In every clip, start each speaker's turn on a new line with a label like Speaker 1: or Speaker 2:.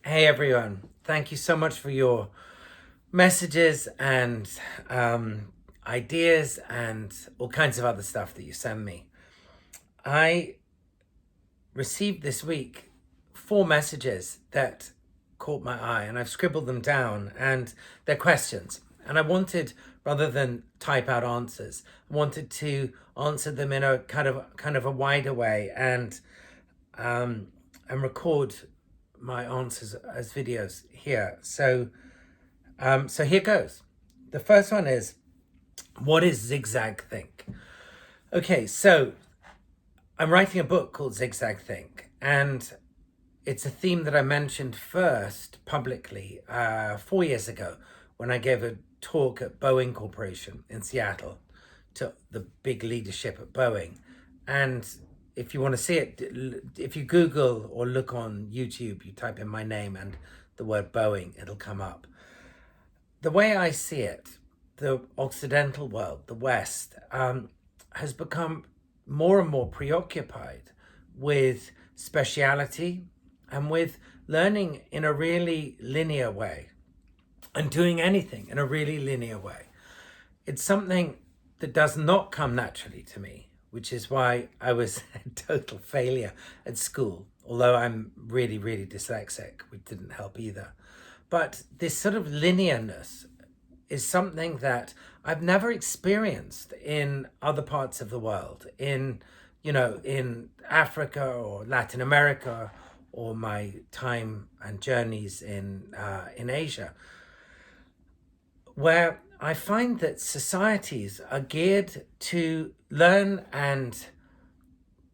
Speaker 1: Hey everyone, thank you so much for your messages and ideas and all kinds of other stuff that you send me. I received this week 4 messages that caught my eye, and I've scribbled them down, and they're questions. And I wanted, rather than type out answers, I wanted to answer them in a kind of a wider way and record my answers as videos here. So here goes. The first one is, what is zigzag think? Okay, so I'm writing a book called Zigzag Think, and it's a theme that I mentioned first publicly 4 years ago when I gave a talk at Boeing Corporation in Seattle to the big leadership at Boeing. And if you want to see it, if you Google or look on YouTube, you type in my name and the word Boeing, it'll come up. The way I see it, the Occidental world, the West, has become more and more preoccupied with speciality and with learning in a really linear way and doing anything in a really linear way. It's something that does not come naturally to me, which is why I was a total failure at school, although I'm really, really dyslexic, which didn't help either. But this sort of linearness is something that I've never experienced in other parts of the world, in Africa or Latin America, or my time and journeys in Asia, where I find that societies are geared to learn and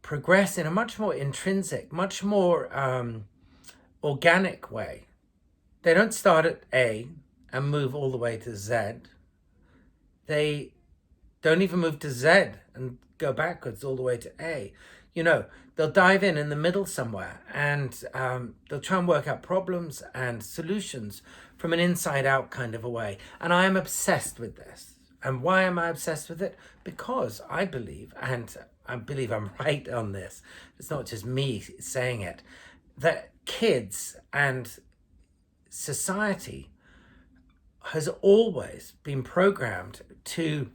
Speaker 1: progress in a much more intrinsic, much more organic way. They don't start at A and move all the way to Z. They don't even move to Z and go backwards all the way to A. They'll dive in the middle somewhere, and they'll try and work out problems and solutions from an inside out kind of a way. And I am obsessed with this. And why am I obsessed with it? Because I believe, and I believe I'm right on this, it's not just me saying it, that kids and society has always been programmed to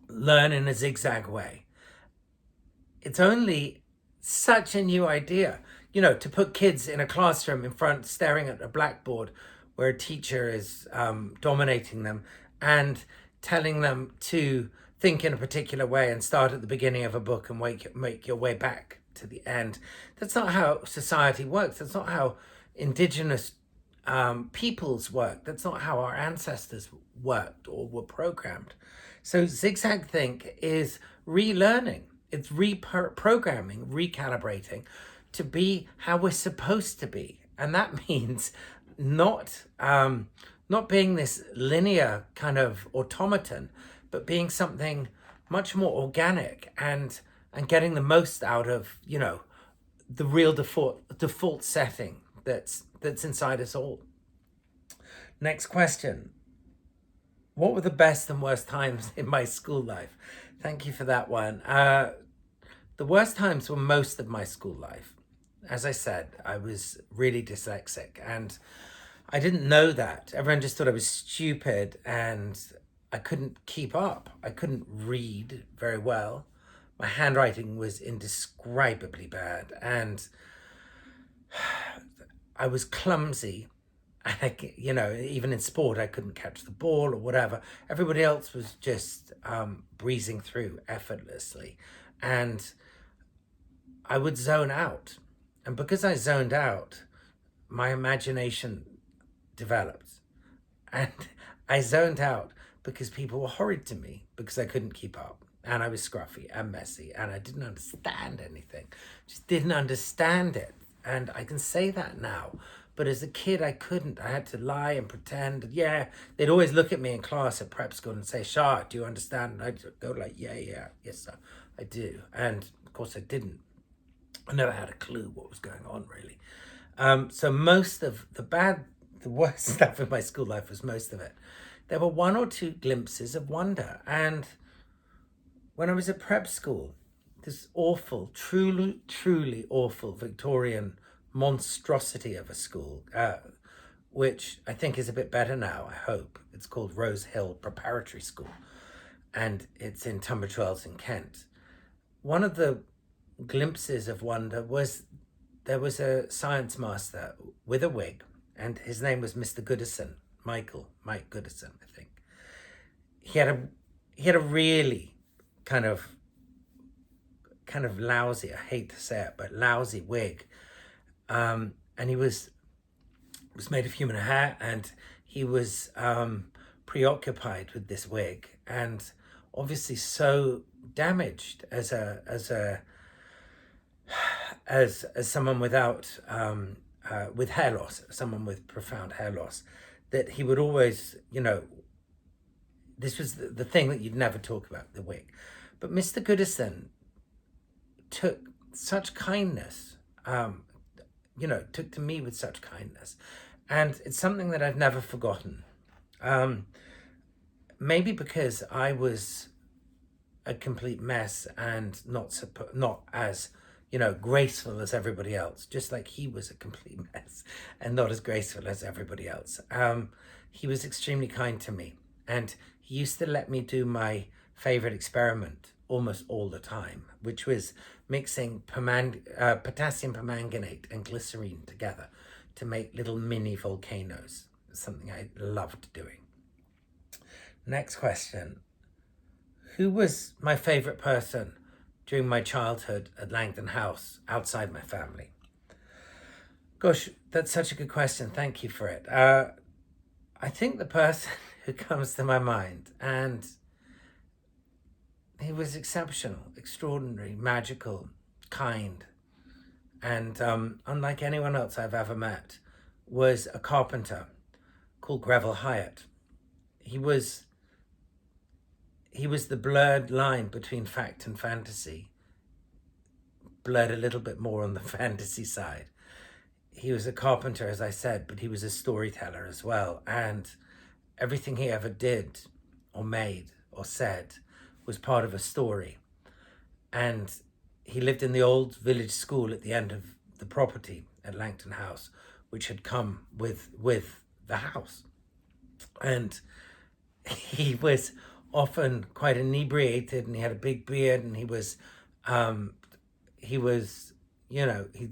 Speaker 1: learn in a zigzag way. It's only such a new idea, to put kids in a classroom in front, staring at a blackboard where a teacher is dominating them and telling them to think in a particular way and start at the beginning of a book and make your way back to the end. That's not how society works. That's not how indigenous peoples work. That's not how our ancestors worked or were programmed. So zigzag think is relearning. It's reprogramming, recalibrating to be how we're supposed to be. And that means not being this linear kind of automaton, but being something much more organic and getting the most out of, the real default setting that's inside us all. Next question. What were the best and worst times in my school life? Thank you for that one. The worst times were most of my school life. As I said, I was really dyslexic, and I didn't know that. Everyone just thought I was stupid and I couldn't keep up. I couldn't read very well. My handwriting was indescribably bad, and I was clumsy. And even in sport, I couldn't catch the ball or whatever. Everybody else was just breezing through effortlessly. And I would zone out. And because I zoned out, my imagination developed. And I zoned out because people were horrid to me because I couldn't keep up. And I was scruffy and messy and I didn't understand anything. Just didn't understand it. And I can say that now. But as a kid, I couldn't. I had to lie and pretend. Yeah, they'd always look at me in class at prep school and say, Shah, do you understand? And I'd go like, yeah, yes, sir, I do. And of course I didn't. I never had a clue what was going on, really. So most of the worst stuff in my school life was most of it. There were one or two glimpses of wonder. And when I was at prep school, this awful, truly awful Victorian monstrosity of a school, which I think is a bit better now, I hope. It's called Rose Hill Preparatory School, and it's in Tunbridge Wells in Kent. One of the glimpses of wonder was there was a science master with a wig, and his name was Mr. Goodison, Mike Goodison, I think. He had a really kind of lousy, I hate to say it, but lousy wig. And he was made of human hair, and he was preoccupied with this wig, and obviously so damaged as someone without with hair loss, someone with profound hair loss, that he would always, this was the thing that you'd never talk about, the wig. But Mr. Goodison took such kindness, took to me with such kindness. And it's something that I've never forgotten. Maybe because I was a complete mess and not as, graceful as everybody else, just like he was a complete mess and not as graceful as everybody else. He was extremely kind to me, and he used to let me do my favorite experiment almost all the time, which was mixing potassium permanganate and glycerine together to make little mini volcanoes. Something I loved doing. Next question. Who was my favorite person during my childhood at Langton House outside my family? Gosh, that's such a good question. Thank you for it. I think the person who comes to my mind, and he was exceptional, extraordinary, magical, kind, and unlike anyone else I've ever met, was a carpenter called Greville Hyatt. He was the blurred line between fact and fantasy, blurred a little bit more on the fantasy side. He was a carpenter, as I said, but he was a storyteller as well. And everything he ever did or made or said was part of a story. And he lived in the old village school at the end of the property at Langton House, which had come with the house. And he was often quite inebriated, and he had a big beard, and he'd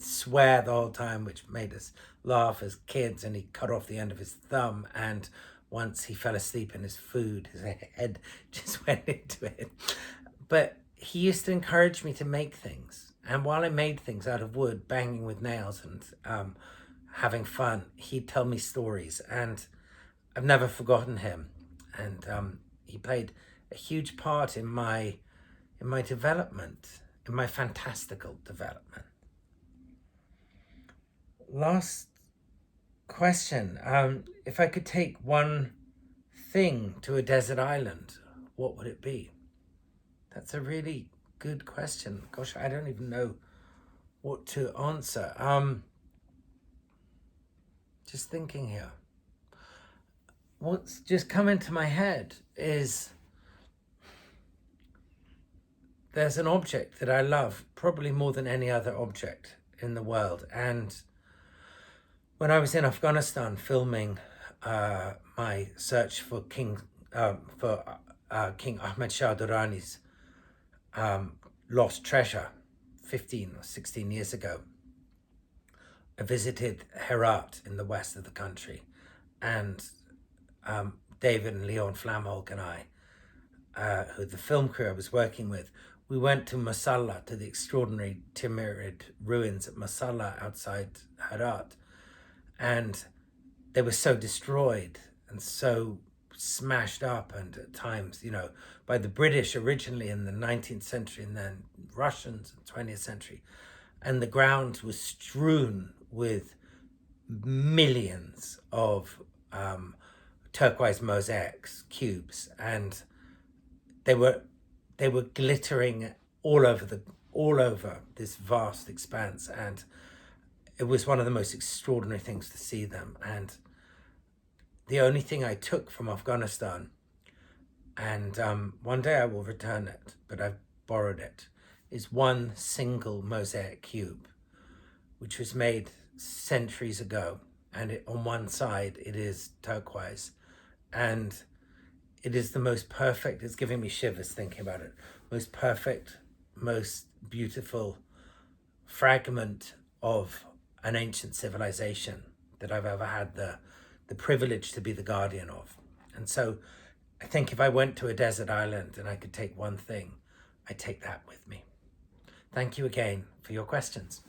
Speaker 1: swear the whole time, which made us laugh as kids, and he cut off the end of his thumb, and once he fell asleep in his food, his head just went into it. But he used to encourage me to make things, and while I made things out of wood, banging with nails and having fun, he'd tell me stories, and I've never forgotten him. And he played a huge part in my development, in my fantastical development. Last question. If I could take one thing to a desert island, what would it be? That's a really good question. Gosh, I don't even know what to answer. Just thinking here. What's just come into my head is there's an object that I love probably more than any other object in the world. And when I was in Afghanistan filming my search for King Ahmed Shah Durrani's lost treasure 15 or 16 years ago, I visited Herat in the west of the country, and David and Leon Flamholk and I, who the film crew I was working with, we went to Masalla, to the extraordinary Timurid ruins at Masalla outside Herat. And they were so destroyed and so smashed up, and at times, by the British originally in the 19th century, and then Russians in the 20th century. And the ground was strewn with millions of turquoise mosaics, cubes, and they were glittering all over this vast expanse, and it was one of the most extraordinary things to see them. And the only thing I took from Afghanistan, and one day I will return it, but I've borrowed it, is one single mosaic cube, which was made centuries ago, and on one side it is turquoise, and it is the most perfect, it's giving me shivers thinking about it, most perfect, most beautiful fragment of an ancient civilization that I've ever had the privilege to be the guardian of. And so I think if I went to a desert island and I could take one thing, I'd take that with me. Thank you again for your questions.